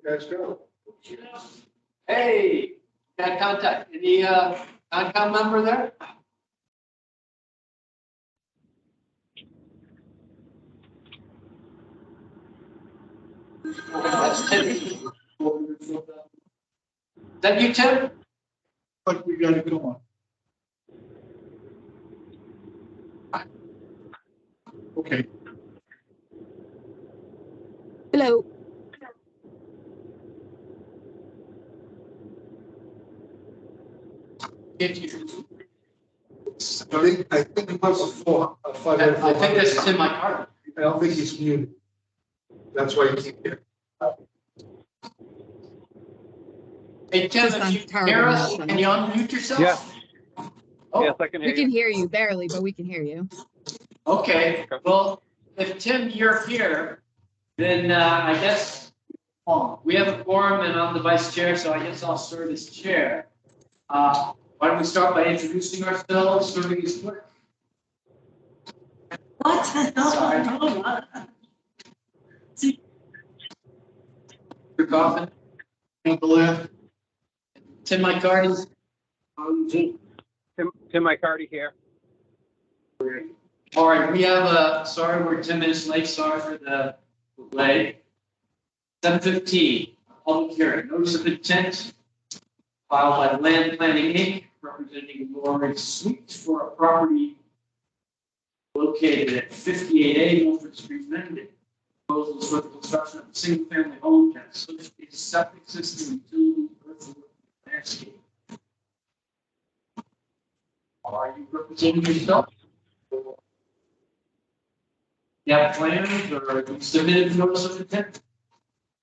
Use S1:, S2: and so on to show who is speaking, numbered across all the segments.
S1: guys go.
S2: Hey, got contact. Any Concom member there? That's Tim. Is that you, Tim?
S1: But we gotta go on. Okay.
S3: Hello.
S1: I think it was a five.
S2: I think that's Tim McCarthy.
S1: I don't think he's muted. That's why you can't hear.
S2: Hey, Tim, if you can hear us, can you unmute yourself?
S4: Yeah.
S2: Oh,
S4: Yes, I can hear
S3: We can
S4: you.
S3: hear you barely, but we can hear you.
S2: okay. Well, if Tim, you're here, then I guess we have a quorum and I'm the vice chair, so I guess I'll serve as chair. Why don't we start by introducing ourselves, serving as clerk?
S5: What?
S2: Sorry. Your coffin. Tim McCarty.
S4: Tim McCarty here.
S2: All right, we have sorry, we're 10 minutes late. Sorry for the delay. 7:15, public hearing. Notice of intent filed by Land Planning Inc., representing Lori Sweet for a property located at 58A Milford Street, Mendon. Proposals for the construction of a single-family home and associated septic system, utility, earthwork, landscape. Are you representing yourself? You have plans or you submitted notice of intent?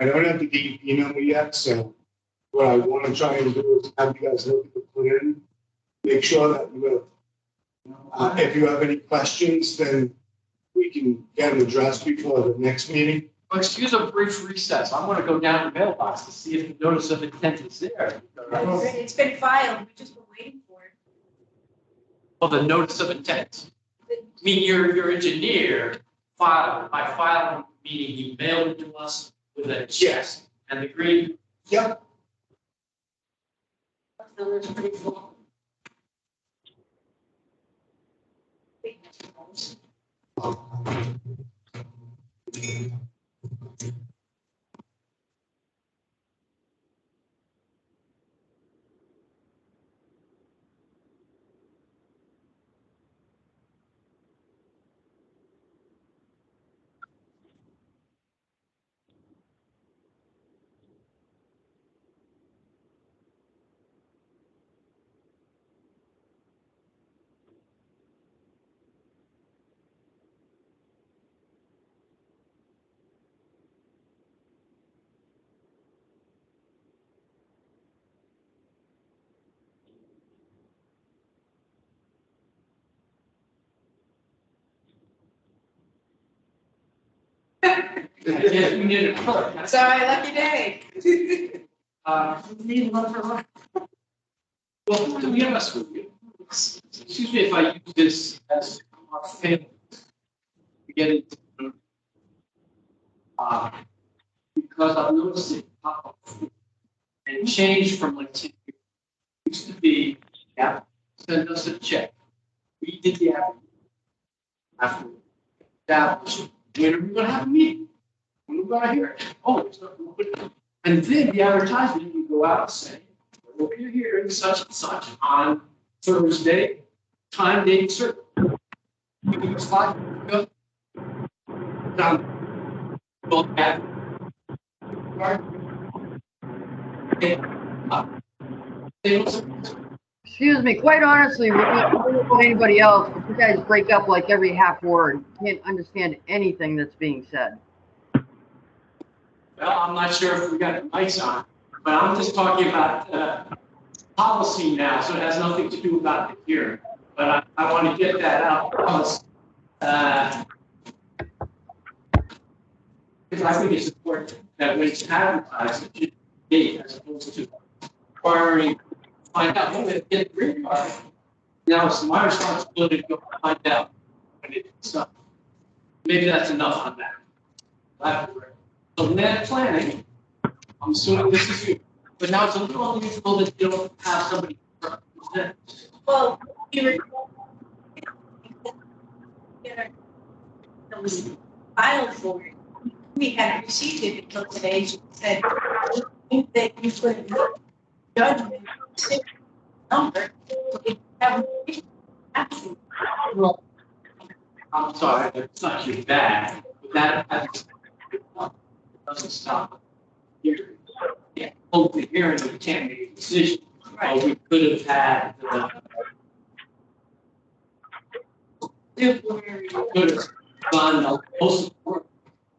S1: I don't have the deed email me yet, so what I want to try and do is have you guys look at the plan, make sure that you have, if you have any questions, then we can get them addressed before the next meeting.
S2: Well, excuse a brief recess. I'm going to go down the mailbox to see if the notice of intent is there.
S5: It's been filed, we just were waiting for it.
S2: Oh, the notice of intent. I mean, your engineer filed, by filing, meaning he mailed it to us with a check and the green.
S1: Yep.
S5: That's pretty full.
S2: Yes, we need a clerk.
S5: Sorry, lucky day.
S2: Need one for life. Well, to be honest with you, excuse me if I use this as our family to get into, because I've noticed it pop up and change from like 10 years. It used to be, yeah, send us a check. We did the after established. When are we going to have a meeting? When are we going to hear it? Oh, it's not. And then the advertisement, you go out and say, we'll be hearing such and such on Thursday, time, date, certain. It's 5 years ago. Look at.
S6: Excuse me, quite honestly, I don't know about anybody else, but you guys break up like every half word. Can't understand anything that's being said.
S2: Well, I'm not sure if we got the mics on, but I'm just talking about policy now, so it has nothing to do about the hearing. But I want to get that out because I think it's important that when it's advertised, it should be as opposed to requiring find out when it get the green card. Now it's my responsibility to go find out when it's done. Maybe that's enough on that. So land planning, I'm assuming this is you, but now it's a little unusual that you don't have somebody represent.
S5: Well, we were. Filed for it. We hadn't received it until today. She said that you put judgment number. It haven't.
S2: Well, I'm sorry, it's not too bad, but that doesn't stop here. Yeah, hold the hearing, we can't make a decision.
S5: Right.
S2: We could have had
S5: Temporary.
S2: could have done the most work.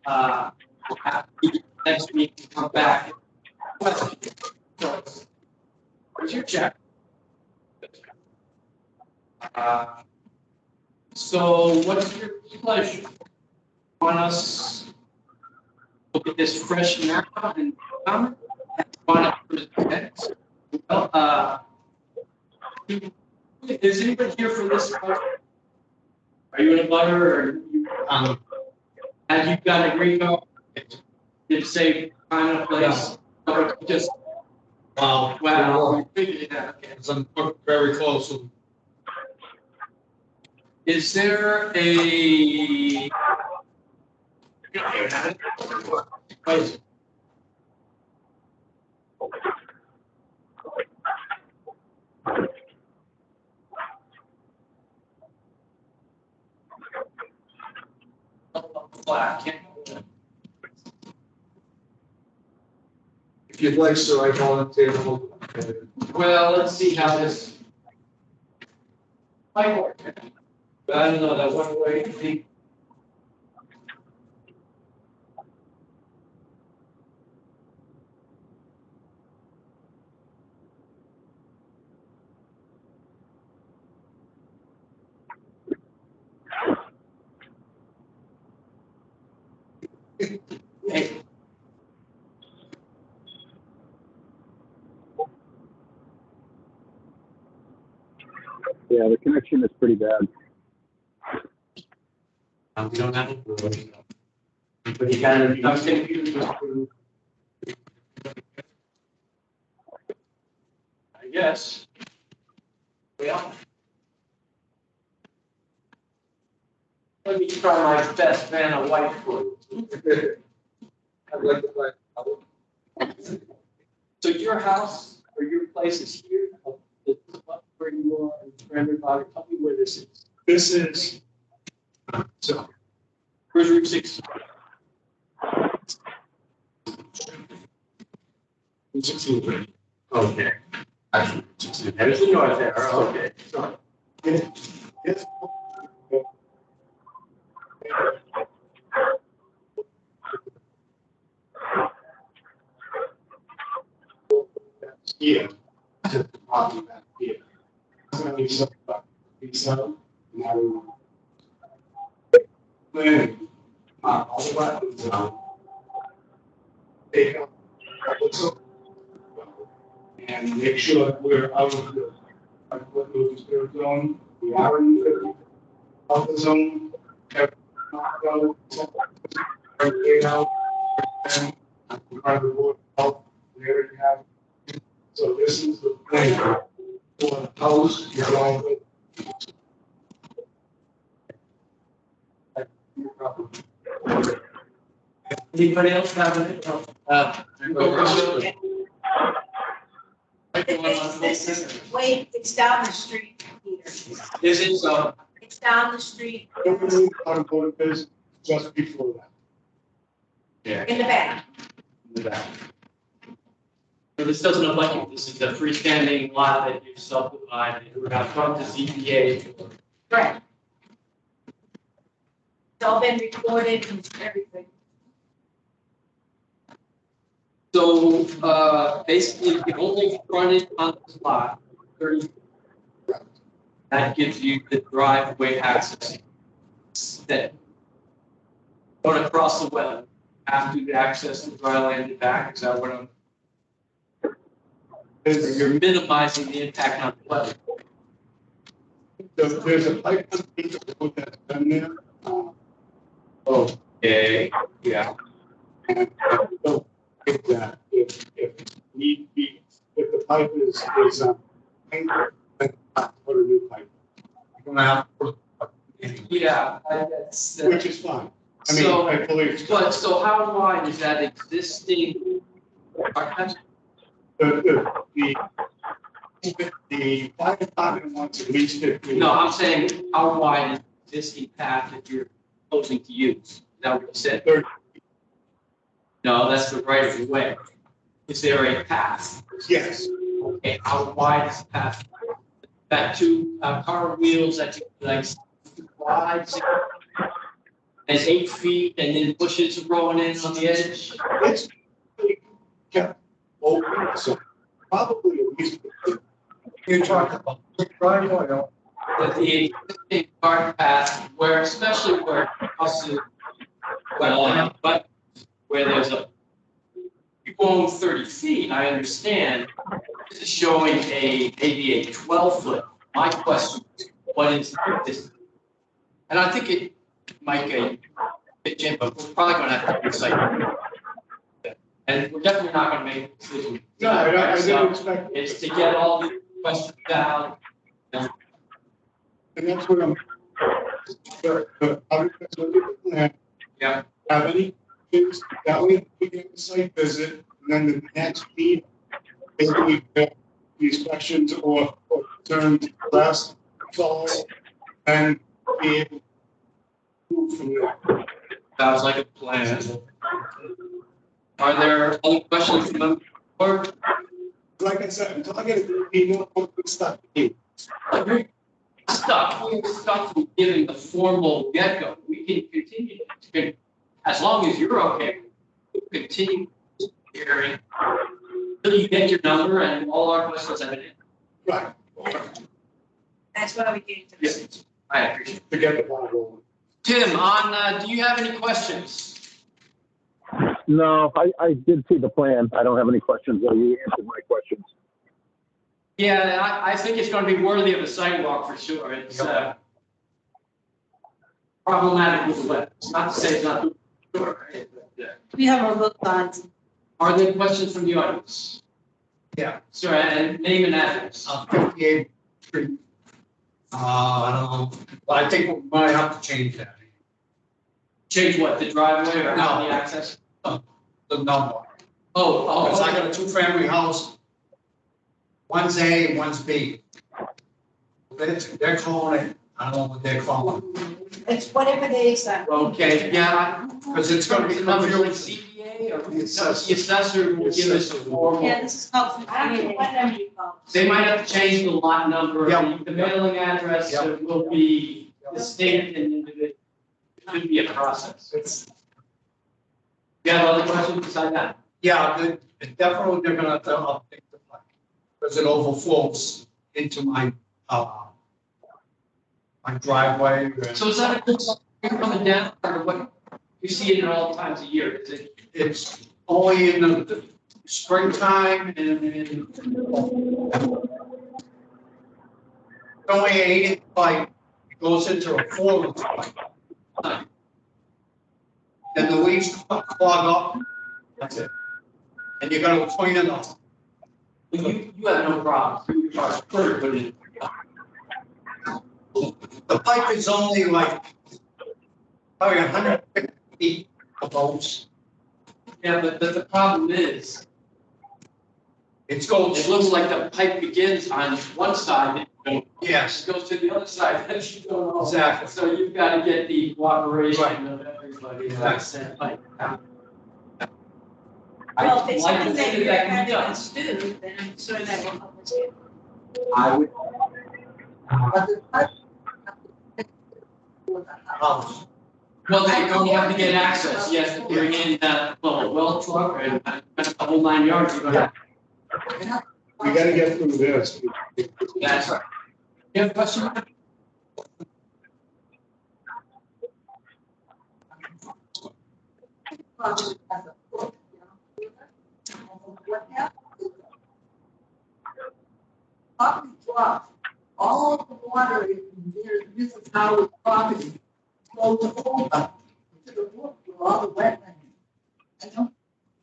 S2: We'll have to be next week to come back. Where's your check? So what's your pleasure? Want us look at this fresh now and comment? Want to present? Well, is anybody here for this? Are you in a butter or you, have you got a green card? Did it say find a place? Or just, wow, we figured it out. Okay.
S4: It's very close.
S2: Is there a? Wait.
S4: If you'd like, sir, I volunteer to hold.
S2: Well, let's see how this might work. But I don't know, that one way, the. Hey.
S7: Yeah, the connection is pretty bad.
S2: We don't have it. But you got it. I was gonna use this for. I guess. Well. Let me try my best Vanna White for you.
S4: I'd like to find.
S2: So your house or your place is here, where you are, and for everybody, tell me where this is.
S1: This is, so,
S2: Where's Route 6?
S4: Okay.
S2: There's the north there, okay.
S1: yes. Here, to the property back here. It's gonna be something about B7, now planning, all the wetlands out. Take up, and make sure that we're out of the, what the spirit zone, we are in the, of the zone. Everything out, and part of the board health, we already have. So this is the plan for the house, your driveway.
S2: Anybody else have any?
S5: This is way, it's down the street here.
S2: Is it so?
S5: It's down the street
S1: Everything automotive is just before that.
S2: Yeah.
S5: in the back.
S2: So this doesn't look like it. This is a freestanding lot that you subdivided. We're not from the ZBA.
S5: Right. It's all been recorded and everything.
S2: So, basically, the only frontage on this lot, 30. That gives you the driveway access. That going across the well, after you access the dry land and back, is that what I'm? You're minimizing the impact on the weather.
S1: There's a pipe underneath the road that's been there.
S2: Okay, yeah.
S1: And I don't think that if need be, if the pipe is, then I'll put a new pipe,
S4: You're gonna have to put.
S2: Yeah, that's.
S1: which is fine. I mean,
S2: So-
S1: I fully expect.
S2: But, so how wide is that existing?
S1: The fire department wants at least 15.
S2: No, I'm saying, how wide is the existing path that you're proposing to use? Is that what you said?
S1: 30.
S2: No, that's the right of way. Is there a path?
S1: Yes,
S2: Okay, how wide is the path? That two car wheels that you like wide, and 8 feet, and then bushes growing in on the edge?
S1: it's kept open, so probably at least.
S4: You're talking about the driveway, or
S2: That the existing cart path, where especially where it crosses, but where there's a, you're going 30 feet, I understand. This is showing maybe a 12-foot. My question is, what is this? And I think it might get, but we're probably gonna have to do site. And we're definitely not gonna make a decision.
S1: No, I
S2: So,
S1: didn't expect.
S2: it's to get all the questions down.
S1: And that's what I'm. I would look at the plan.
S2: Yeah.
S1: Have any things that way we get the site visit, and then the next meeting, basically these questions or concerns last fall, and be able to move from there.
S2: Sounds like a plan. Are there any questions from the board?
S1: Like I said, until I get a email, I'm stuck.
S2: We're stuck from giving the formal get-go. We can continue to, as long as you're okay, we'll continue hearing. Till you get your number and all our questions have been answered.
S1: Right.
S5: That's why we gave them.
S2: Yes, I appreciate it.
S1: Forget the ball rolling.
S2: Tim, do you have any questions?
S7: No, I did see the plan. I don't have any questions, though. You answered my questions.
S2: Yeah, I think it's gonna be worthy of a sidewalk for sure. It's, problematic with the wet. It's not to say it's not, sure, right? But,
S5: We have a look on.
S2: are there questions from the audience?
S4: Yeah.
S2: Sir, and name and address.
S4: 58th Street. I don't know, but I think we might have to change that,
S2: Change what, the driveway or how
S4: No.
S2: the access?
S4: the number.
S2: Oh,
S4: Because I got a two-family house. One's A, one's B. They're calling it, I don't know what they're calling
S5: It's whatever they say.
S2: okay, yeah.
S4: Because it's gonna be
S2: Is it number like
S4: confusing.
S2: CBA or
S4: The assessor.
S2: the assessor will give us a formal.
S5: Yeah, this is called. I don't know what number you call it.
S2: They might have to change the lot number,
S4: Yep.
S2: the mailing address
S4: Yep.
S2: will be the state and individual. It should be a process. You have other questions beside that?
S4: Yeah, definitely they're gonna update the plan. Because it overflows into my driveway. and
S2: So is that a good sign coming down or what? You see it at all times of year, is it?
S4: It's only in the springtime and in. Only 8 pipe, it goes into a 4 pipe. Then the weeds clog up, that's it. And you gotta clean it up.
S2: You have no problem. You are perfect, but it.
S4: The pipe is only like, probably 150 feet of those.
S2: Yeah, but the problem is,
S4: It's goes,
S2: it looks like the pipe begins on one side, and
S4: yes,
S2: goes to the other side, and you don't know.
S4: exactly.
S2: So you've got to get the cooperation of everybody. That's that pipe.
S5: Well, if it's
S2: Like to
S5: something that
S2: think
S5: you're
S2: that can be
S5: having
S2: done.
S5: us do, then I'm sure that will help us get.
S2: I would.
S4: House.
S2: Well, they're going to have to get access, yes, to bring in that, well truck and the whole 9 yards, you're gonna.
S1: We gotta get through this.
S2: That's right. You have a question?
S8: Property drops, all of the water in this is our property flows over to the brook where all the wetlands. I don't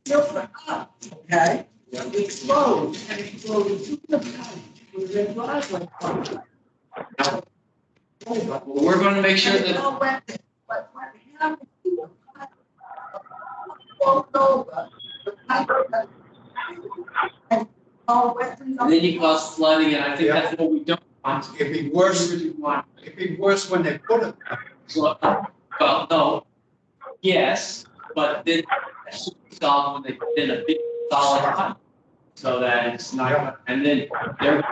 S8: filter up, okay? It flows, and it flows to the pipe where the driveway comes.
S2: Well, we're gonna make sure
S8: And it
S2: that,
S8: all went, but what happened to the pipe? Flows over, the pipe, and all wet and
S2: and then you cause flooding, and I think that's what we don't want.
S4: It'd be worse,
S2: We want,
S4: it'd be worse when they put it.
S2: so, well, no, yes, but then that should be solved when they put in a big solid pipe. So that it's not, and then they're,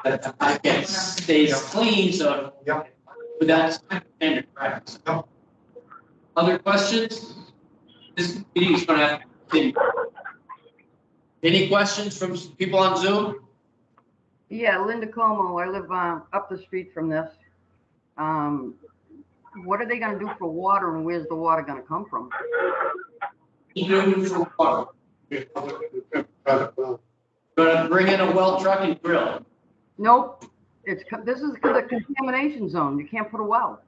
S2: that the pipe gets, stays clean, so.
S4: Yeah.
S2: But that's standard practice.
S4: Yeah.
S2: Other questions? This meeting is gonna have to continue. Any questions from people on Zoom?
S6: Yeah, Linda Como, I live up the street from this. What are they gonna do for water and where's the water gonna come from?
S2: Neutral water. Gonna bring in a well truck and drill.
S6: Nope, this is the contamination zone, you can't put a well.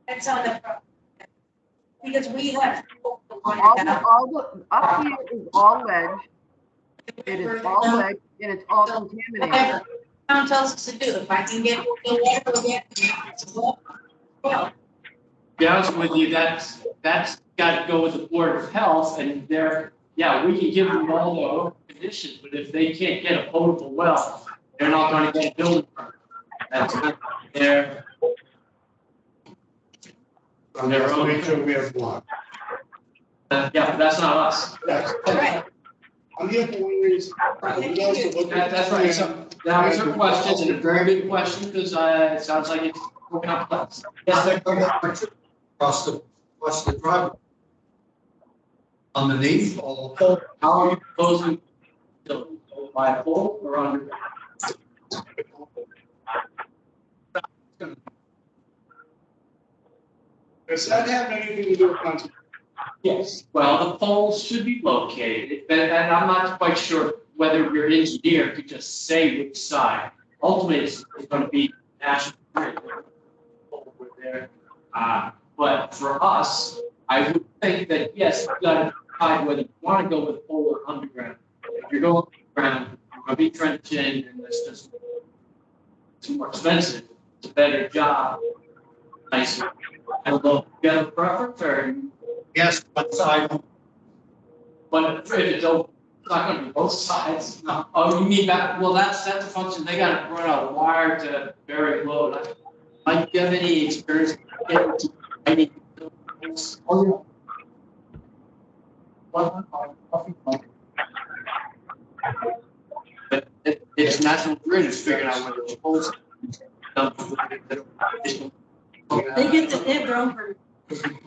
S5: It's on the, because we have.
S6: Up here is all ledge, it is all ledge, and it's all contaminated.
S5: Whatever town tells us to do, if I can get the water, we'll get. Well,
S2: To be honest with you, that's got to go with the Board of Health, and they're, yeah, we can give them all the conditions, but if they can't get a potable well, they're not gonna get a building permit. That's not their.
S1: On their own, make sure we have water.
S2: Yeah, but that's not us.
S1: That's,
S5: right.
S1: I'm here for one reason. We also look at-
S2: That's right, so that was her question, and a very good question, because it sounds like it's more complex.
S4: Yes, they're going across the driveway. Underneath or
S2: How are you proposing to by a pole or under?
S1: Does that have anything to do with conservation?
S2: Yes, well, the poles should be located, and I'm not quite sure whether your engineer could just say which side. Ultimately, it's gonna be national grid over there. But for us, I would think that, yes, you gotta decide whether you wanna go with pole or underground. If you're going underground, you're gonna be trenching, and it's just, it's more expensive, it's a better job, nicer. I don't know, if you have a preference, or
S4: yes, one side.
S2: but if it's open, it's not gonna be both sides. No. Oh, you mean that, well, that's the function, they gotta run a wire to bury load. Like, do you have any experience getting to any? Oh, yeah. But it's National Grid is figuring out where the poles.
S5: They get their own permit.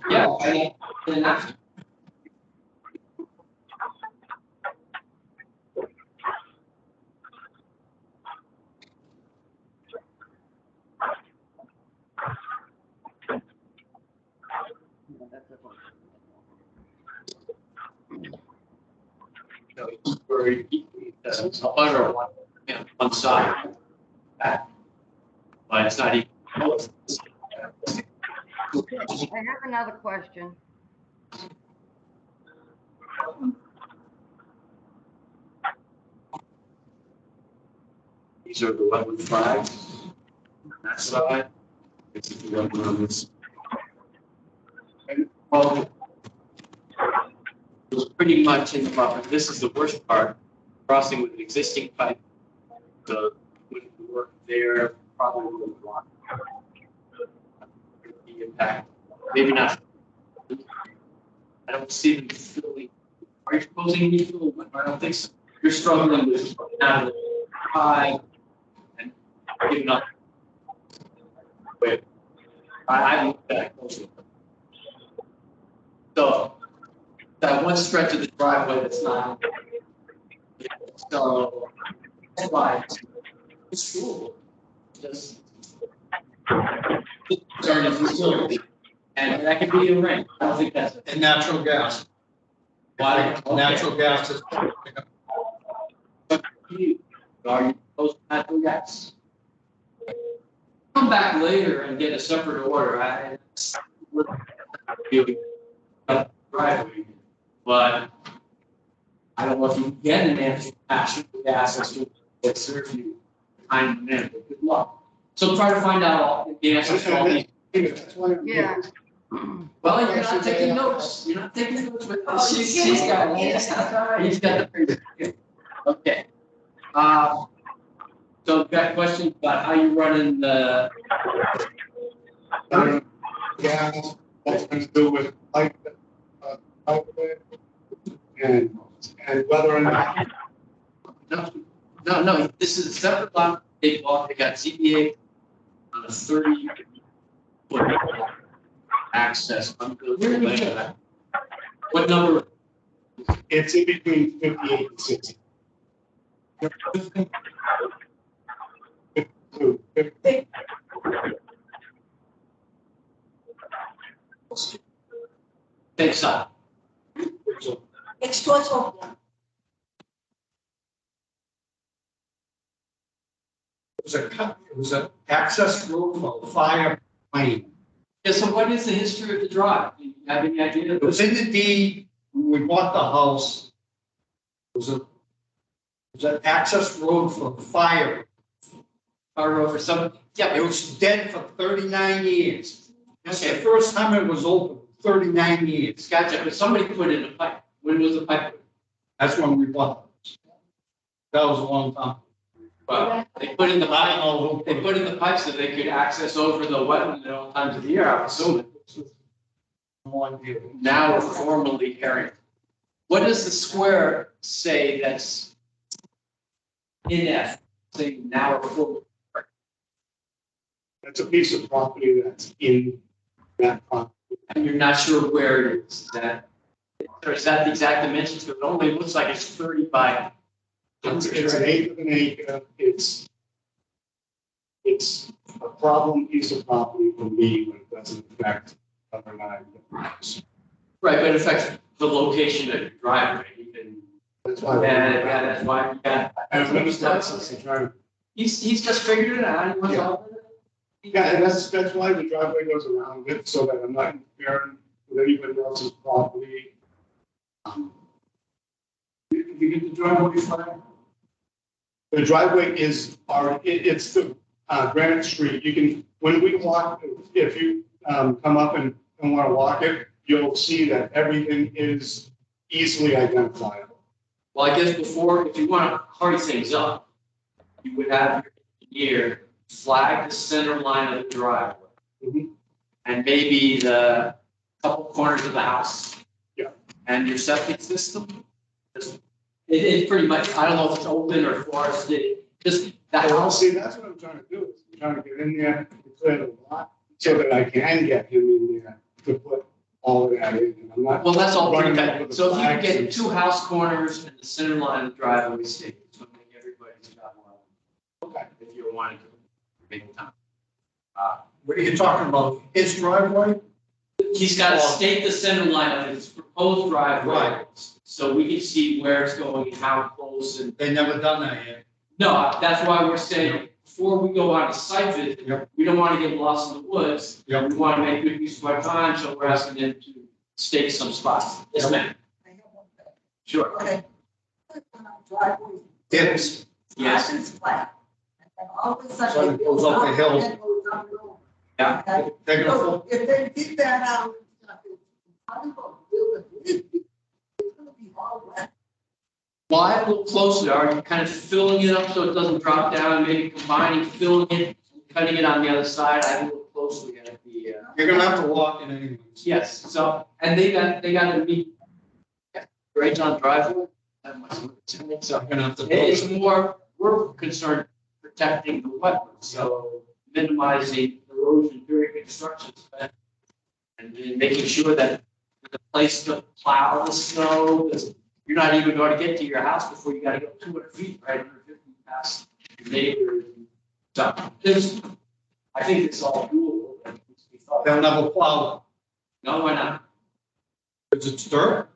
S2: Yeah, and that's. Very, under one side. But it's not even.
S6: I have another question.
S2: These are the wetland flags. On that side. This is the wetland on this. And, well, it was pretty much in the buffer. This is the worst part, crossing with an existing pipe. The, when we work there, probably will block the impact. Maybe not. I don't see them filling. Are you proposing any fill? I don't think so. You're struggling with now the high and giving up. Wait, I looked at it closely. So that one stretch of the driveway that's not. So that's why it's cool. Just concern is facility, and that could be a ring. I don't think that's.
S4: And natural gas.
S2: Why?
S4: Natural gas is.
S2: Are you supposed to natural gas? Come back later and get a separate order. Driveway. But I don't know if you can get an answer passion with access to it serves you time and energy. Good luck. So try to find out all the answers to all these.
S1: That's why.
S6: Yeah.
S2: Well, you're not taking notes. You're not taking notes with
S5: Oh,
S2: this. He's got, he's got the. Okay. So I've got questions about how you running the.
S1: Yeah, that's going to do with like, and whether or not.
S2: No, this is a separate lot, big lot, they got ZBA on a 30-foot access. I'm good with that. What number?
S1: It's in between 58 and 60.
S2: Big side.
S5: It's towards Oakland.
S4: It was an access road for a fire lane.
S2: Yeah, so what is the history of the drive? Do you have any idea?
S4: It was in the deed when we bought the house. It was an access road for fire.
S2: Or over some, yeah,
S4: It was dead for 39 years. That's the
S2: Okay.
S4: first time it was open, 39 years.
S2: gotcha, but somebody put in a pipe. When was the pipe?
S4: That's when we bought it. That was a long time.
S2: Well, they put in the
S4: I
S2: pipe,
S4: don't know who
S2: they put in the pipe so they could access over the wetland at all times of the year, I'm assuming.
S4: No idea.
S2: Now we're formally carrying. What does the square say that's in F, saying now we're full?
S1: That's a piece of property that's in that property.
S2: And you're not sure where it is, or is that the exact dimensions? Because it only looks like it's 30 by.
S1: It's an eighth of an acre. It's a problem piece of property for me when it doesn't affect other nine.
S2: Right, but it affects the location of your driveway, you can,
S1: That's why.
S2: yeah, that's why, yeah.
S1: I've noticed that since the driveway.
S2: He's just figured it out, he wants all of it.
S1: Yeah, and that's why the driveway goes around it, so that I'm not interfering with anybody else's property.
S4: Did you get the driveway fire?
S1: The driveway is it's the Granite Street. You can, when we walk, if you come up and want to walk it, you'll see that everything is easily identifiable.
S2: Well, I guess before, if you want to hurry things up, you would have your engineer flag the center line of the driveway.
S1: Mhm.
S2: And maybe the couple corners of the house.
S1: Yeah.
S2: And your septic system. It's pretty much, I don't know if it's open or forested, just that
S1: Well,
S2: house.
S1: see, that's what I'm trying to do, is I'm trying to get in there and clear the lot, so that I can get him in there to put all of that in. And I'm not
S2: Well, that's all pretty
S1: running up
S2: good.
S1: with
S2: So
S1: the
S2: if you can
S1: flags
S2: get
S1: and
S2: two house corners and the center line of the driveway state, it's gonna make everybody's job one.
S1: Okay.
S2: If you wanted to make time.
S4: What are you talking about? His driveway?
S2: He's got to state the center line of his proposed driveway.
S4: Right.
S2: So we can see where it's going and how close and,
S4: They never done that yet.
S2: no, that's why we're saying, before we go on a site visit,
S4: Yep.
S2: we don't want to get lost in the woods.
S4: Yep.
S2: We want to make good use of our time, so we're asking them to stake some spots. Yes, ma'am.
S8: I have one thing.
S2: Sure.
S8: Okay. Driveway.
S4: It's,
S2: Yes.
S8: It's flat. And all of a
S4: So
S8: sudden.
S4: it goes up the hill.
S8: And goes up the hill.
S2: Yeah.
S8: Okay?
S4: they're gonna,
S8: So if they did that out, how do you build it? It's gonna be all wet.
S2: Well, I have a little closer, are you kind of filling it up so it doesn't drop down, maybe combining, filling it, cutting it on the other side? I have a little closely at the,
S4: you're gonna have to walk in anyways.
S2: yes, so, and they got to meet grades on driveway. That must be- So
S4: You're gonna have to.
S2: it's more, we're concerned protecting the wetlands, so minimizing erosion during construction. And then making sure that the place to plow the snow, because you're not even going to get to your house before you got to go 200 feet, right, 150 past your neighbor. So there's, I think it's all doable. That needs to be thought.
S4: They'll never plow
S2: No, why not?
S4: it. Is it dirt?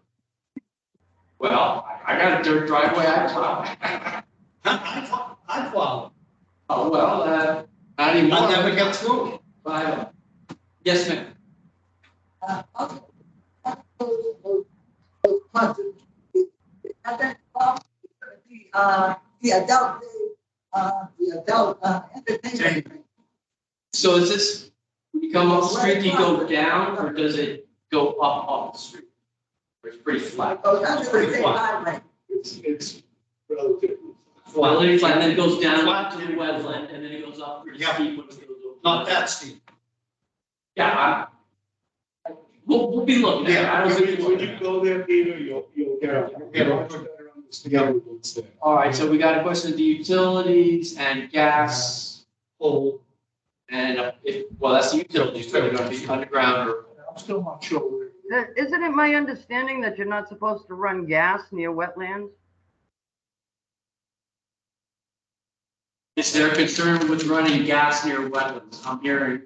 S2: Well, I got a dirt driveway, I plow.
S4: I plow.
S2: Oh, well, not anymore.
S4: I'll never get through it.
S2: But, yes, ma'am.
S8: Okay. Those contribution. And then, the adult entertainment.
S2: So is this, when you come up the street, do you go down or does it go up the street? Or it's pretty flat?
S8: Goes under the state highway.
S1: It's relatively.
S2: Well, it's like, then it goes down to the wetland and then it goes up pretty
S4: Yeah.
S2: steep when it goes over.
S4: Not that steep.
S2: Yeah, we'll be looking at it. I don't think
S1: When you go there, Peter, you'll get a much better understanding of what's there.
S2: All right, so we got a question of the utilities and gas pole. And well, that's the utilities, so they're gonna be underground or.
S1: I'm still not sure where.
S6: Isn't it my understanding that you're not supposed to run gas near wetlands?
S2: Is there concern with running gas near wetlands? I'm hearing.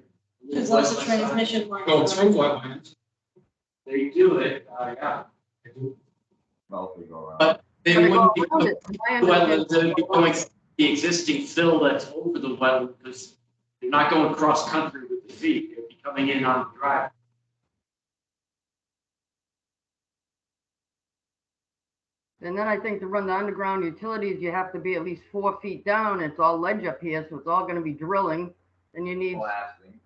S5: There's lots of transmission lines.
S4: Go through wetlands.
S2: There you do it, yeah.
S7: Mostly go around.
S2: But they
S6: But I go
S2: wouldn't be
S6: around it, my
S2: wetlands, they'd
S6: understanding-
S2: be going the existing fill that's over the wetland, because they're not going cross country with the feet, they'd be coming in on the drive.
S6: And then I think to run the underground utilities, you have to be at least 4 feet down. It's all ledge up here, so it's all gonna be drilling. And you need
S7: Blasting.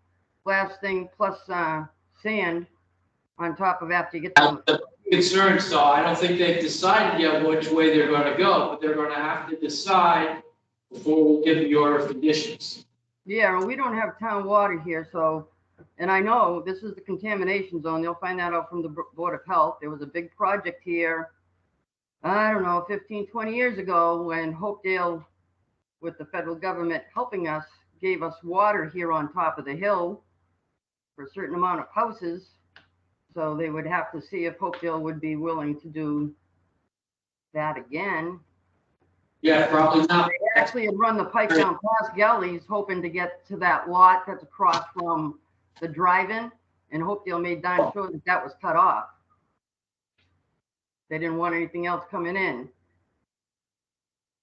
S6: blasting plus, sand on top of after you get them.
S2: The concern, so I don't think they've decided yet which way they're gonna go, but they're gonna have to decide before we'll give the order of conditions.
S6: Yeah, and we don't have town water here, so, and I know this is the contamination zone. You'll find that out from the Board of Health. There was a big project here, I don't know, 15, 20 years ago when Hopedale, with the federal government helping us, gave us water here on top of the hill for a certain amount of houses. So they would have to see if Hopedale would be willing to do that again.
S2: Yeah, probably not.
S6: They actually had run the pipe down past Gellies, hoping to get to that lot that's across from the drive-in, and Hopedale made darn sure that that was cut off. They didn't want anything else coming in.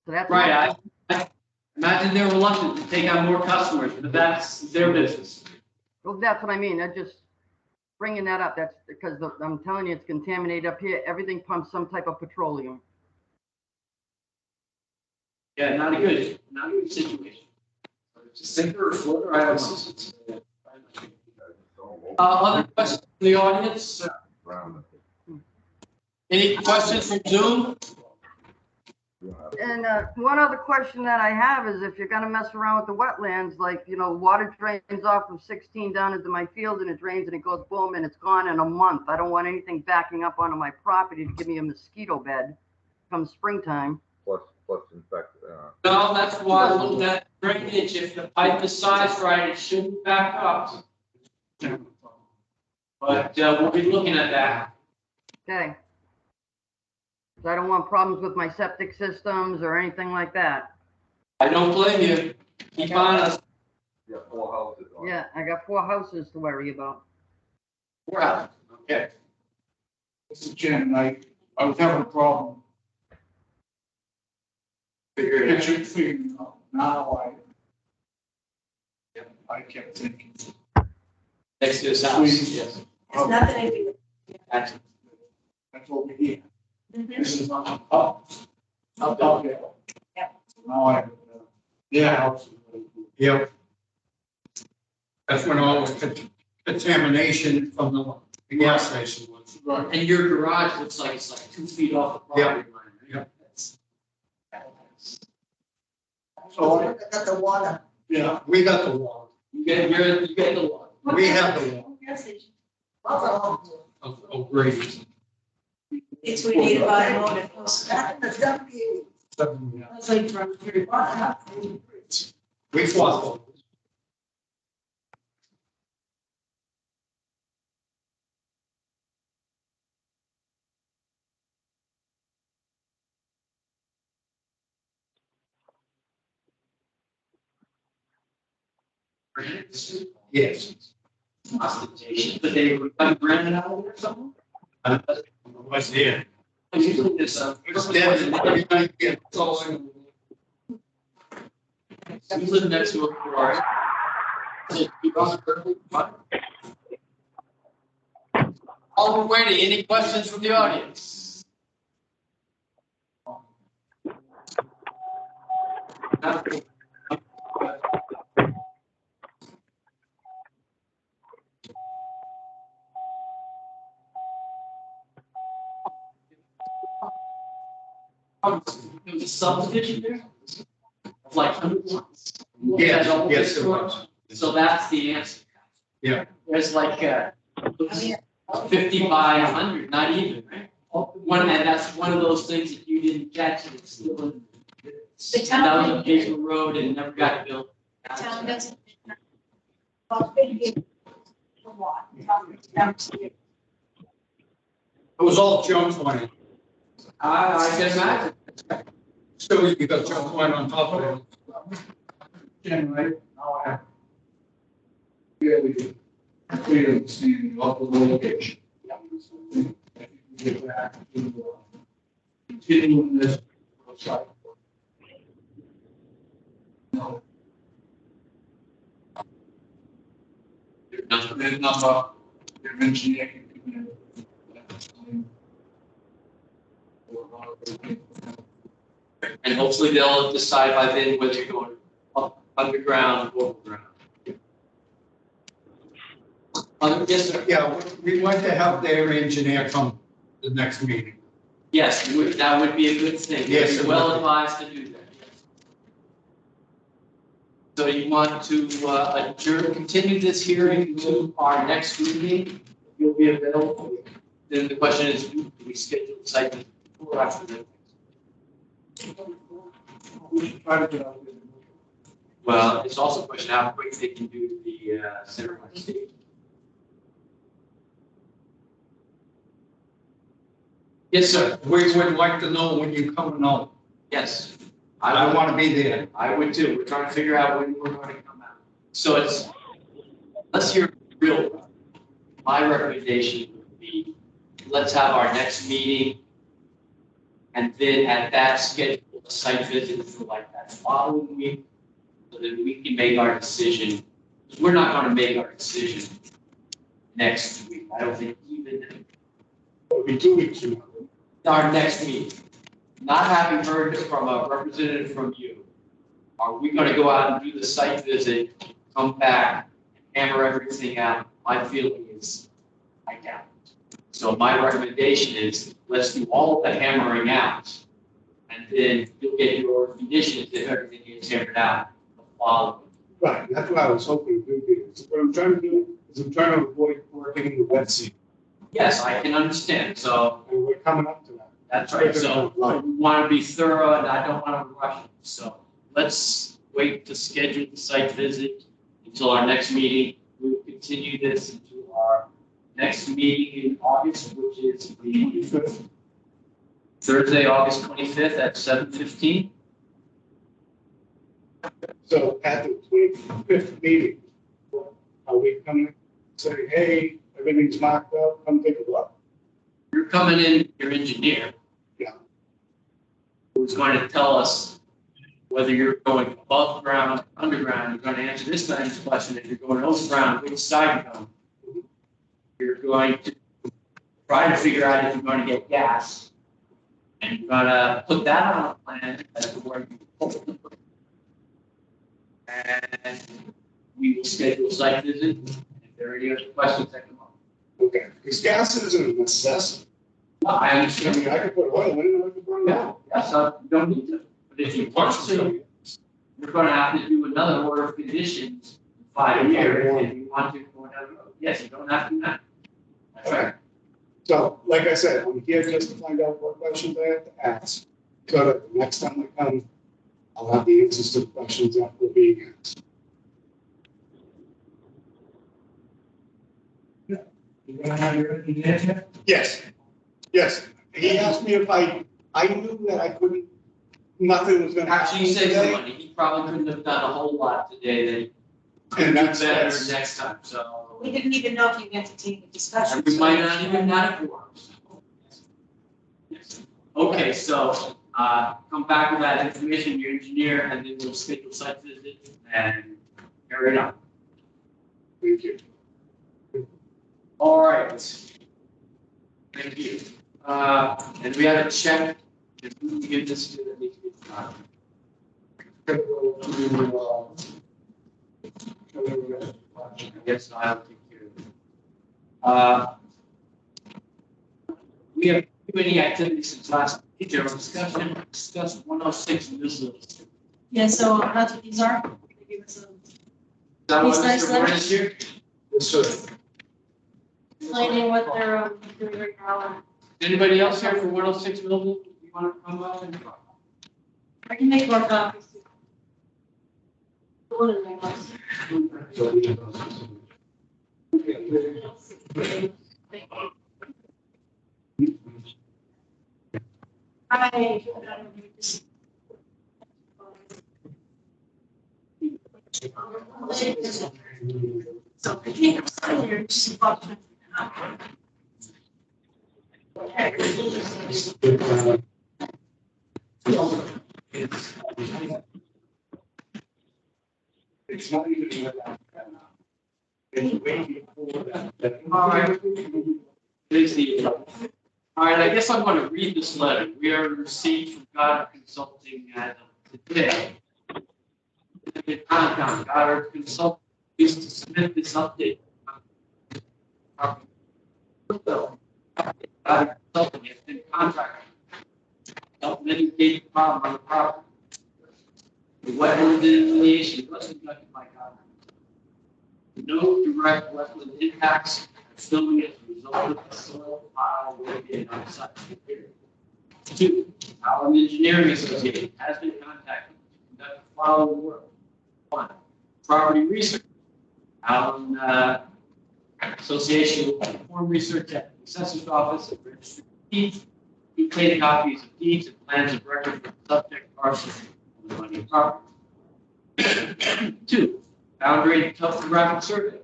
S6: So that's.
S2: Right, I imagine they're reluctant to take on more customers, but that's their business.
S6: Well, that's what I mean. I'm just bringing that up. That's because I'm telling you, it's contaminated up here. Everything pumps some type of petroleum.
S2: Yeah, not a good situation. Just think or float, or I don't know. Other questions from the audience? Any questions from Zoom?
S6: And one other question that I have is if you're gonna mess around with the wetlands, like, you know, water drains off of 16 down into my field and it drains and it goes boom and it's gone in a month. I don't want anything backing up onto my property to give me a mosquito bed come springtime.
S7: Plus infect,
S2: No, that's why I looked at drainage. If the pipe is sized right, it shouldn't back up. But we'll be looking at that.
S6: Okay. So I don't want problems with my septic systems or anything like that.
S2: I don't blame you. Keep honest.
S7: yeah, 4 houses. on it.
S6: Yeah, I got 4 houses to worry about.
S2: We're out. Okay.
S1: Mr. Chairman, I was having a problem figuring out. Now I kept thinking.
S2: Next to his house, yes.
S5: It's nothing I do.
S2: Excellent.
S1: That's over here.
S5: Mhm.
S1: This is up there.
S5: Yep.
S1: Now I, house.
S4: Yep. That's when all the contamination from the gas station was.
S1: Right.
S2: And your garage looks like it's like 2 feet off the property line.
S4: Yeah.
S2: That's-
S1: So
S8: I got the water.
S1: Yeah.
S4: We got the water.
S2: You get the one.
S4: We have the water
S5: Gas station.
S4: of Grady's.
S5: It's we need automotive.
S8: Back in the 70s.
S5: It's like from here.
S4: We fought. Yes.
S2: Ostentation, but they were kind of branded out or something?
S4: Was there.
S2: Usually this,
S4: It's dead and everybody gets going.
S2: we live next to a garage. While we're waiting, any questions from the audience? There's a subdivision there? Of like 100 lots?
S4: Yes,
S2: Double
S4: yes,
S2: this
S4: it
S2: one?
S4: was.
S2: So that's the answer.
S4: Yeah.
S2: There's like 50 by 100, not even, right? And that's one of those things that you didn't catch, and it's still in.
S5: The town-
S2: That was a paper road and never got built.
S5: The town doesn't. Well, they give a lot. Downstairs.
S4: It was all junk money.
S2: I can imagine.
S4: Still, you got junk money on top of it.
S9: Generate our really clear understanding of the location. Get back to continuing this site. There's number, their engineer can come in.
S2: And hopefully they'll decide by then whether you're going up, underground, or overground. Yes, sir.
S4: Yeah, we'd like to have their engineer come the next meeting.
S2: Yes, that would be a good thing.
S4: Yes,
S2: You're
S4: it
S2: well
S4: would.
S2: advised to do that. So you want to adjourn, continue this hearing to our next meeting? You'll be available. Then the question is, do we schedule the site visit before or after the?
S9: We should try to get out there.
S2: Well, it's also a question how quick they can do the ceremony stage. Yes, sir.
S4: We would like to know when you're coming out.
S2: Yes.
S4: I want to be there.
S2: I would too. We're trying to figure out when we're going to come out. So it's, unless you're real, my recommendation would be, let's have our next meeting. And then at that, schedule a site visit for like that following week, so that we can make our decision. We're not going to make our decision next week. I don't think even
S1: It'll be 2 weeks from now.
S2: our next meeting. Not having heard from a representative from you, are we going to go out and do the site visit, come back, and hammer everything out? My feeling is, I doubt it. So my recommendation is, let's do all of the hammering out, and then you'll get your conditions if everything gets hammered out the following.
S1: Right, that's what I was hoping to do. Because what I'm trying to do is I'm trying to avoid working in the wet season,
S2: Yes, I can understand. So
S1: and we're coming up to that.
S2: that's right. So we want to be thorough, and I don't want to rush it. So let's wait to schedule the site visit until our next meeting. We'll continue this into our next meeting in August, which is the Thursday, August 25th at 7:15.
S1: So at the 25th meeting, are we coming, say, hey, everything's marked out, come take a look?
S2: You're coming in, your engineer.
S1: Yeah.
S2: Who's going to tell us whether you're going above ground, underground. You're going to answer this kind of question. If you're going overground, which side you're going. You're going to try to figure out if you're going to get gas. And you're going to put that on a plan as to where you pull it. And we will schedule a site visit. If there are any other questions that come up.
S1: Okay, because gas isn't a necessity.
S2: I
S1: I
S2: understand.
S1: mean, I could put oil in it, I could burn it
S2: Yeah,
S1: out.
S2: yeah, so you don't need to. But if you want to, you're going to have to do another order of conditions in 5 years if you want to go down the road. Yes, you don't have to do that. That's right.
S1: So, like I said, I'm here just to find out what questions I have to ask. So that the next time I come, I'll have the answers to the questions that were being asked.
S9: You're gonna have your engineer here?
S1: Yes, yes. He asked me if I knew that I couldn't, nothing was gonna happen
S2: Actually, you saved some
S1: today.
S2: money. He probably couldn't have done a whole lot today that he could
S1: And
S2: do
S1: that's,
S2: better
S1: that's,
S2: next time, so.
S5: We didn't even know if you entertained the discussion.
S2: And we might not even have it for us. Yes. Okay, so, come back with that information, your engineer, and then we'll schedule site visit and carry it on.
S1: thank you.
S2: All right. Thank you. And we have a check. If we give this to the
S1: Gonna go to,
S2: I guess I'll take care of it. We have too many activities since last general discussion, discussed 106 Millville.
S5: Yeah, so that's what these are. They give us a-
S2: That
S5: These
S2: was
S5: nice
S2: Mr.
S5: letters?
S2: Morris here.
S1: yes, sir.
S5: Explaining what they're doing right now.
S2: Anybody else here for 106 Millville? You want to come up and talk?
S5: I can make more copies. One of my ones. I. So I can't sign here, just watch it.
S1: It's not even without that. It's way before that.
S2: All right. Today's the. All right, I guess I'm going to read this letter. We are received from Goddard Consulting as of today. Goddard Consulting is to submit this update. Goddard Consulting has been contracted to help mitigate the problem on the property. The wetland delineation was conducted by Goddard. No direct wetland impacts are filming as a result of the soil pile located on the site. 2, Allen Engineering Association has been contacted to conduct the following work. 1, property research. Allen Association will perform research at the assessor's office and registry of deeds, obtain copies of deeds and plans of record for the subject parcel of the money property. 2, boundary and topographic survey.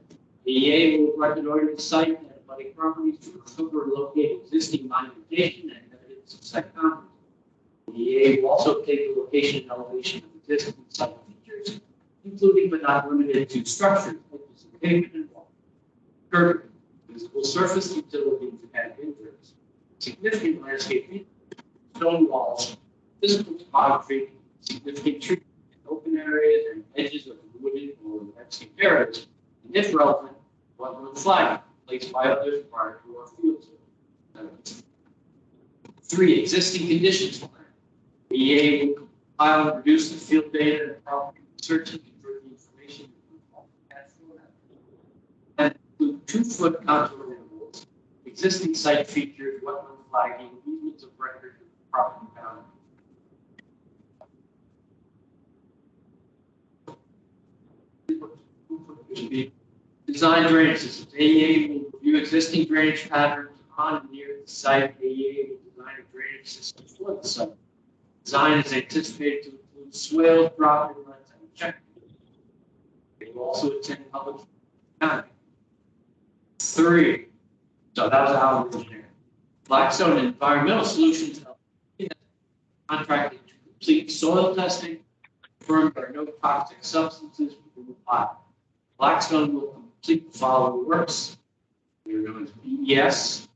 S2: The EA will record order the site and abutting properties to recover and locate existing modification and evidence of site conflict. The EA will also take the location and elevation of existing site features, including but not limited to structures such as the pavement and wall, curb, visible surface utilities and inverts, significant landscape features, stone walls, physical topography, significant trees in open areas and edges of wooded or landscape areas, and if relevant, wetland flagging placed by others prior to our field survey. 3, existing conditions plan. The EA will compile and produce the field data and property research and convert the information into format. And include 2-foot contour intervals, existing site features, wetland flagging, easements of record, and property boundary. Design drainage systems. AEA will review existing drainage patterns on and near the site. AEA will design a drainage system for the site. Design is anticipated to include swales, drop inlets, and check. They will also attend public hearing. 3. So that was Allen Engineering. Blackstone Environmental Solutions contracted to complete soil testing, confirm there are no toxic substances within the pile. Blackstone will complete the following works. They're known as BES.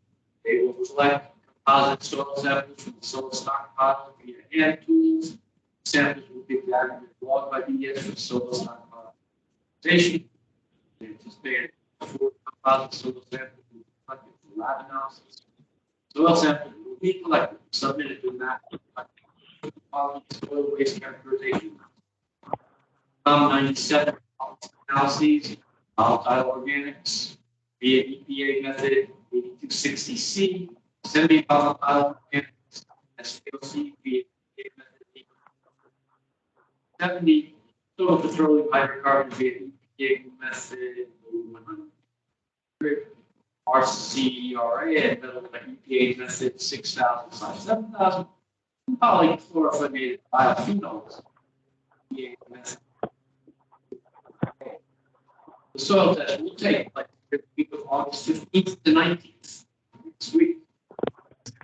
S2: They will collect composite soil samples from the soil stockpile via hand tools. Samples will be gathered and logged by BES for soil stockpile station. They anticipate 4 composite soil samples will be collected for lab analysis. Soil samples will be collected, submitted to map soil waste characterization. 97 analyses, volatile organics, via EPA method 8260C, semi-volatile organics, SPOC via EPA method 70, total petroleum hydrocarbons via EPA method 100, RCRA and metal by EPA method 6,000/7,000, polychlorinated biophenols EPA method. The soil test will take like the week of August 15th to 19th next week.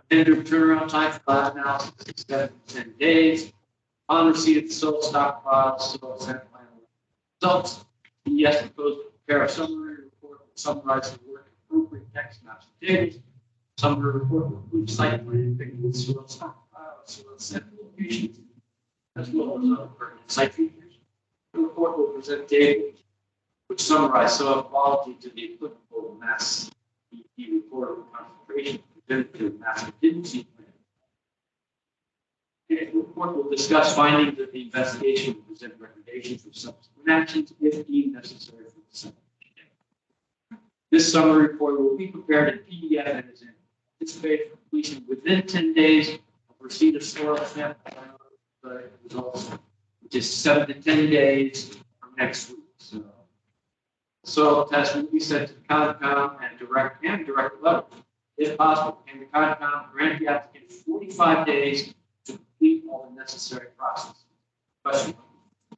S2: Standard turnaround time for lab analysis is 7 to 10 days. On receipt of the soil stockpile, soil sample results, BES proposed to prepare a summary report that summarizes the work of appropriate text maps and tables. Summary report will include site plan, picking soil stockpile, soil sample locations, as well as other pertinent site features. The report will present data which summarize soil quality to the applicable Mass DEP report of concentration presented to the Mass contingency plan. The report will discuss findings of the investigation and present recommendations for subsequent actions if deemed necessary for the summary. This summary report will be prepared in PDF and is anticipated completion within 10 days of receipt of soil sample results, which is 7 to 10 days from next week. So, soil test will be sent to the Concom and direct letter, if possible. And the Concom grant the applicant 45 days to complete all the necessary process. Question?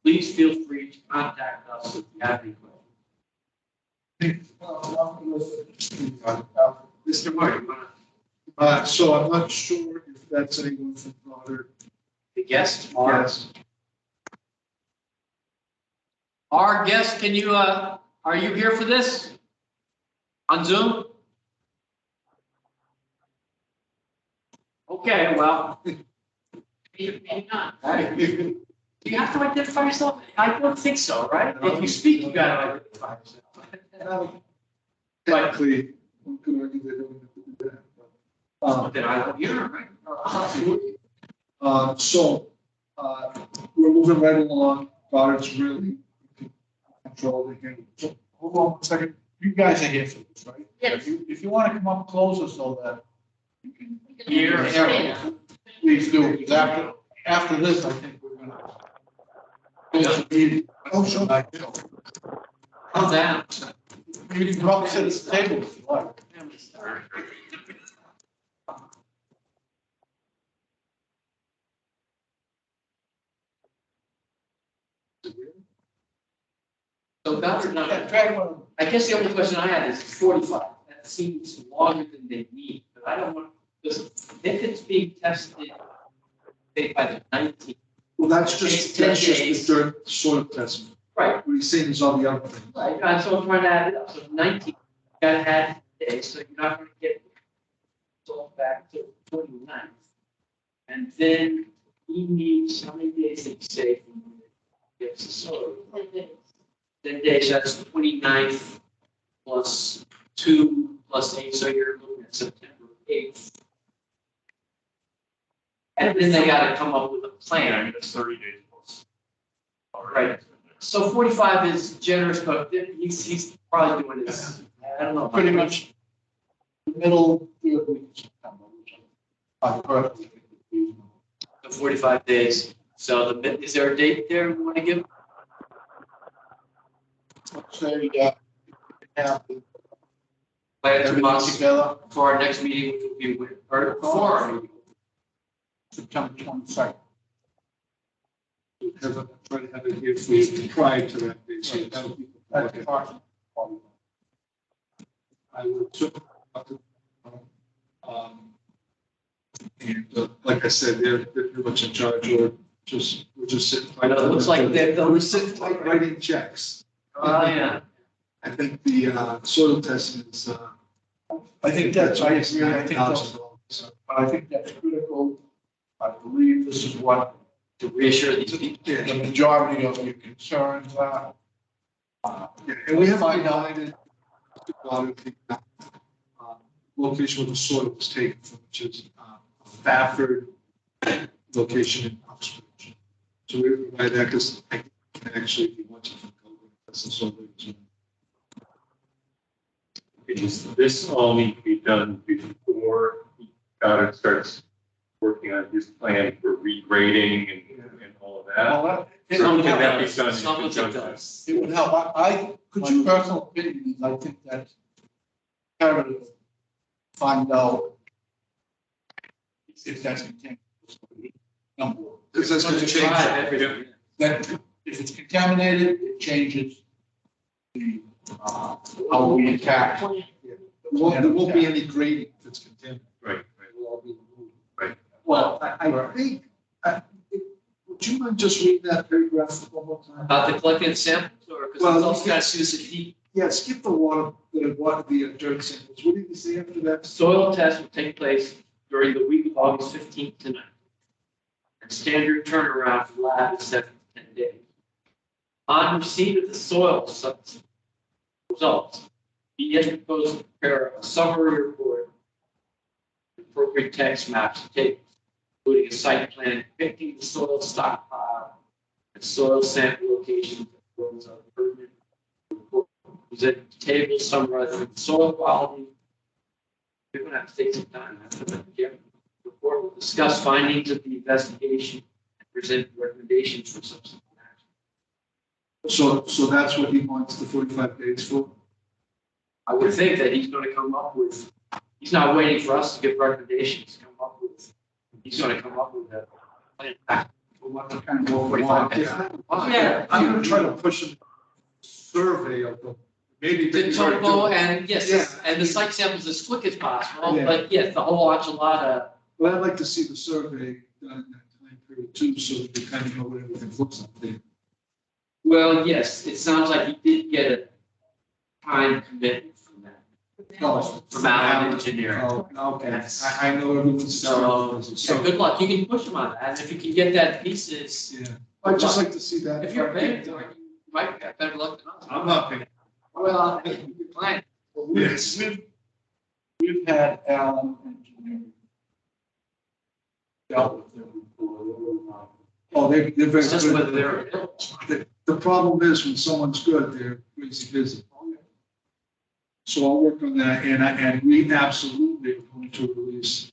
S2: Please feel free to contact us if you have any questions. Mr. Moore, you want to?
S1: So I'm not sure if that's anyone from Goddard.
S2: The guest? Our guest, can you, are you here for this? On Zoom? Okay, well. Maybe not. Do you have to identify yourself? I don't think so, right? If you speak, you gotta identify yourself.
S1: Technically, one could argue they don't have to do that. But,
S2: Then I don't hear, right?
S1: absolutely. We're moving right along. Goddard's really in control of the game. So, hold on one second. You guys are here for this, right?
S5: Yes.
S1: If you want to come up closer so that you can
S2: Here.
S1: hear, please do. Because after this, I think we're gonna. Oh, sure.
S2: Calm down.
S1: You can come up and sit at the table if you like.
S2: So Goddard, I guess the only question I had is 45. That seems longer than they need, but I don't want, because if it's being tested, say by the 19th.
S1: Well, that's
S2: It's
S1: just
S2: 10
S1: the
S2: days.
S1: dirt soil testing.
S2: Right.
S1: What he's saying is all the other things.
S2: Right, and so I'm trying to add it up, so 19, you gotta add days, so you're not gonna get all back to 29th. And then he needs, how many days did he say? From when he gets the soil? 10 days, that's 29th plus 2 plus 8, so you're looking at September 8th. And then they gotta come up with a plan.
S9: It's 30 days plus.
S2: Right. So 45 is generous, but he's probably doing this, I don't know.
S1: Pretty much the middle third week of September, which I personally think would be.
S2: The 45 days. So is there a date there you want to give?
S1: Let's say, have the
S2: By 2
S1: everything
S2: months
S1: together,
S2: for our next meeting, which will be or before our meeting.
S1: September 22nd. Have a, try to have it here for you prior to that date. So that would be. I would took, and like I said, they're pretty much in charge, or we're just sitting.
S2: I know, it looks like
S1: We're sitting like writing checks.
S2: Oh, yeah.
S1: I think the soil testing is.
S10: I think that's, I agree, I think that's, but I think that's critical. I believe this is what
S2: To reassure these people.
S10: the majority of your concerns are.
S1: And we have highlighted location where the soil was taken from, which is Bafford location in Oxford. So we provide that because I can actually be watching from that's the soil.
S9: Does this all need to be done before Goddard starts working on his plan for regrading and all of that?
S10: Well, that-
S9: Some
S10: it
S9: can
S10: would
S9: that be
S10: help.
S9: done in
S2: Some of it
S9: conjunction?
S2: does.
S10: It would help.
S1: Could
S10: My
S1: you-
S10: personal opinion is I think that's imperative. Find out if that's contaminated. Number one.
S1: Because that's going to change.
S2: Try everything.
S10: That if it's contaminated, it changes the, how we attack.
S1: There won't be any grading if it's contaminated.
S9: Right,
S1: It will all be removed.
S9: right.
S1: Well, I think, would you mind just reading that paragraph one more time?
S2: About the collecting samples, or because
S1: Well,
S2: it's also got to use the deep
S1: Yeah, skip the water, the dirt samples. What did you say after that?
S2: soil test will take place during the week of August 15th to 9th. And standard turnaround for lab is 7 to 10 days. On receipt of the soil substance results, BS proposed to prepare a summary report, appropriate text maps and tables, including a site plan depicting the soil stockpile and soil sample locations that was pertinent. Present tables summarizing soil quality. We're going to have to take some time. The report will discuss findings of the investigation and present recommendations for subsequent action.
S10: So that's what he wants the 45 days for?
S2: I would think that he's going to come up with, he's not waiting for us to give recommendations, he's going to come up with a plan.
S10: What kind of 45 days?
S2: Yeah.
S10: I'm gonna try to push a survey of the, maybe.
S2: The topo and
S10: Yeah.
S2: yes, and the site samples as quick as possible,
S10: Yeah.
S2: but yes, the whole enchilada.
S10: Well, I'd like to see the survey done in that time period too, so we kind of know what everything looks like there.
S2: Well, yes, it sounds like he did get a time commitment from that, from Allen Engineering.
S10: Oh, okay,
S2: Yes.
S10: I know everyone's.
S2: So good luck, you can push him on that, and if you can get that pieces,
S10: Yeah, I'd just like to see that.
S2: if you're paying for it, you might have better luck than us.
S10: I'm not paying.
S2: Well, you're playing.
S10: Yes. We've had Allen Engineering dealt with them before. Oh, they're very
S2: It's just
S10: good.
S2: whether they're available.
S10: The problem is when someone's good, they're crazy busy. So I'll work on that, and we absolutely are going to release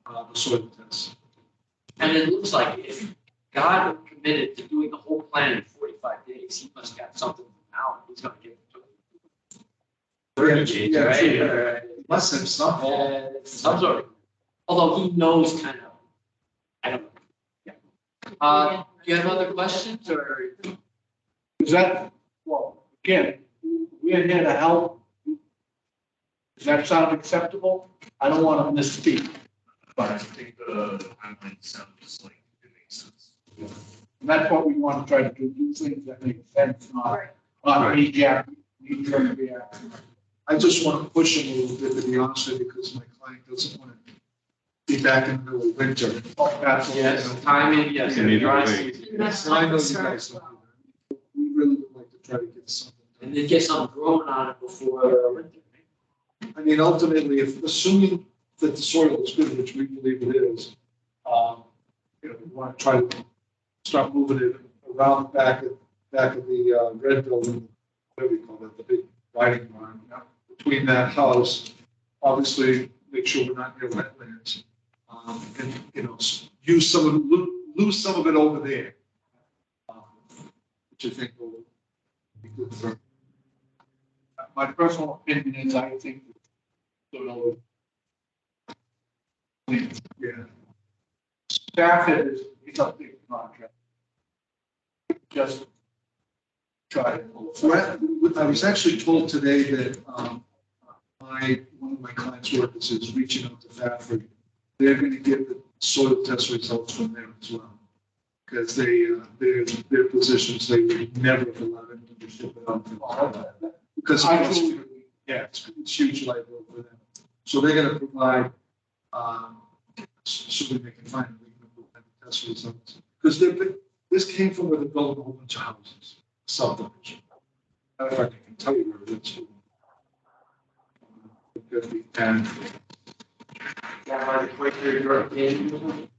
S10: the soil tests.
S2: And it looks like if God committed to doing the whole plan in 45 days, he must have got something from Allen, he's gonna give it to him. 30 days,
S10: Yeah,
S2: right?
S10: sure. Must have something.
S2: Some sort of, although he knows kind of, I don't know. Yeah. Do you have other questions or?
S10: Is that, well, again, we're here to help. Does that sound acceptable? I don't want to misspeak,
S9: I
S10: but
S9: think the timeline sounds like it makes sense.
S10: that's what we want to try to do things that make sense, not knee-jerk reaction. I just want to push them a little bit, to be honest with you, because my client doesn't want to be back in the middle of winter. That's
S2: Yes, timing, yes.
S9: Yeah, neither
S2: dry
S9: way.
S2: season.
S5: That's
S10: I know you
S5: concern
S10: guys
S5: as
S10: don't
S5: well.
S10: do that. We really would like to try to get something
S2: And
S10: done.
S2: then get something growing on it before winter.
S10: I mean, ultimately, if assuming that the soil is good, which we believe it is, we want to try to start moving it around the back of the red building, whatever you call it, the big riding barn. Between that house, obviously, make sure we're not near wetlands. And, use some of, lose some of it over there. Which I think will be good for. My personal opinion is I think, yeah. Stafford is a big contract. Just try it. Well, I was actually told today that, one of my clients' workers is reaching out to Stafford. They're going to get the soil test results from them as well. Because their positions, they would never have allowed them to ship it out. Because it's huge liability for them. So they're going to provide, so that they can find the test results. Because this came from where they're building a whole bunch of houses, subdivision. Matter of fact, I can tell you where it is. And
S2: Down by the Quaker Inn.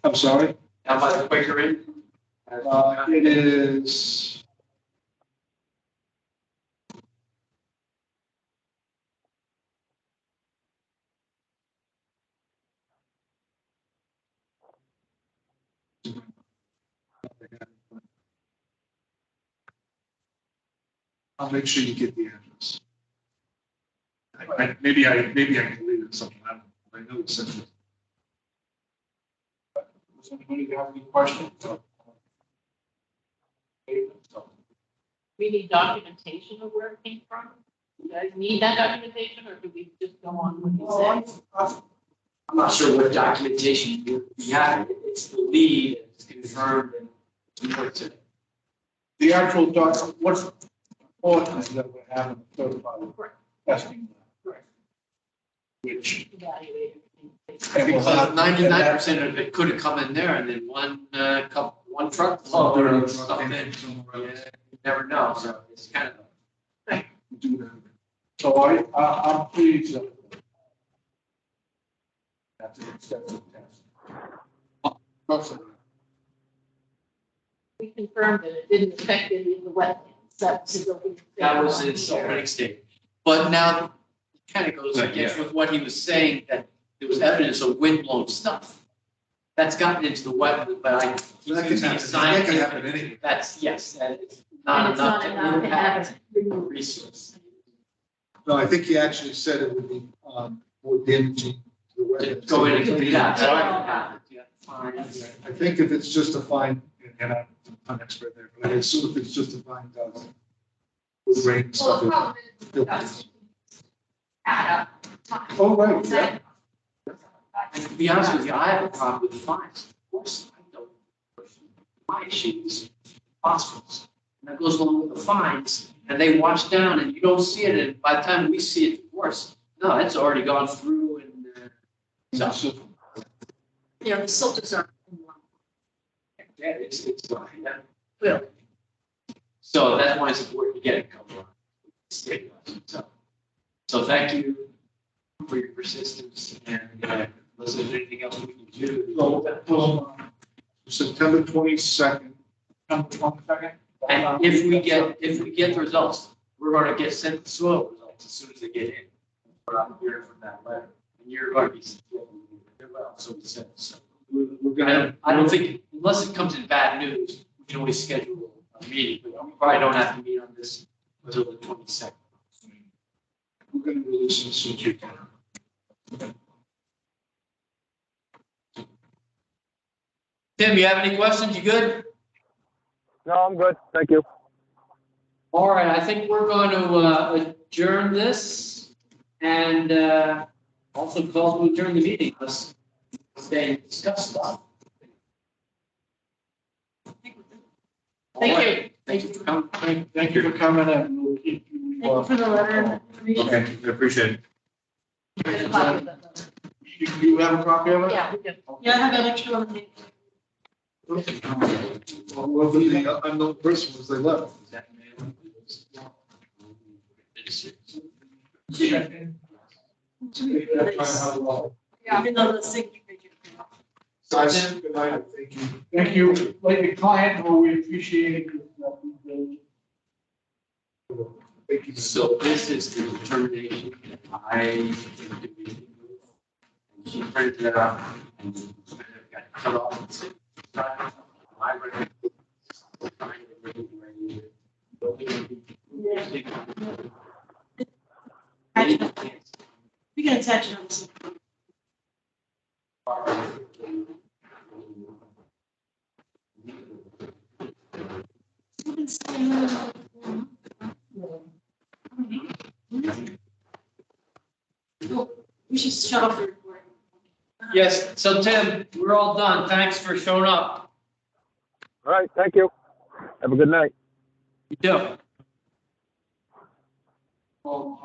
S10: I'm sorry,
S2: Down by the Quaker Inn.
S10: it is. I'll make sure you get the address. Maybe I can leave it something. I know it's sensitive. Does anybody have any questions?
S5: We need documentation of where it came from. You guys need that documentation, or do we just go on with the say?
S2: I'm not sure what documentation we have. It's the lead, it's confirmed and it's worked it.
S10: The actual document, what's important is that we're having third party testing. Which,
S5: Evaluate everything.
S2: Because 99% of it could have come in there and then one truck load or something. Yeah, you never know, so it's kind of.
S10: Do that. So I'm pleased that. That's an extensive test.
S5: We confirmed that it didn't affect any of the wetlands.
S2: That was his opening statement. But now it kind of goes against with what he was saying, that there was evidence of windblown stuff. That's gotten into the wetland, but I.
S10: That can happen, that can happen anyway.
S2: That's, yes, that is not enough to impact the resource.
S10: No, I think he actually said it would be more damaging to the wetlands.
S2: Go in and clean it out. Yeah, fine.
S10: I think if it's just a fine, and I'm not an expert there, but I assume if it's just a fine, with rain and stuff. Oh, right, yeah.
S2: And to be honest with you, I have a problem with fines. Of course, I don't. My issue is phosphorus. And that goes along with the fines, and they wash down and you don't see it, and by the time we see it, of course, no, it's already gone through and, so.
S5: You know, the filters are.
S2: Yeah, it's, yeah. Well. So that's why it's important to get it covered. So thank you for your persistence, and unless there's anything else we can do.
S10: So, September 22nd.
S2: And if we get the results, we're gonna get sent the soil results as soon as they get in. What I'm hearing from that letter, and you're gonna be, well, so we said, so.
S10: We're gonna.
S2: I don't think, unless it comes in bad news, we can always schedule a meeting, but we probably don't have to meet on this until the 22nd.
S10: We're gonna release it as soon as we can.
S2: Tim, you have any questions? You good?
S7: No, I'm good. Thank you.
S2: All right, I think we're going to adjourn this and also call to adjourn the meeting. Let's stay and discuss stuff.
S5: Thank you.
S2: Thank you for coming.
S10: Thank you for coming and we'll keep you.
S5: Thank you for the letter.
S9: Okay, I appreciate it.
S10: You have a copy of it?
S5: Yeah, we do. Yeah, I have an extra one.
S10: Well, the unknown person was they left.
S5: Even though the signature.
S10: Guys, good night. Thank you. Thank you. Like a client, who we appreciate it. Thank you.
S2: So this is the determination that I she printed it out and got cut off and said, library.
S5: We can attach it on this. We should shut off the recording.
S2: Yes, so Tim, we're all done. Thanks for showing up.
S7: All right. Thank you. Have a good night.
S2: You too.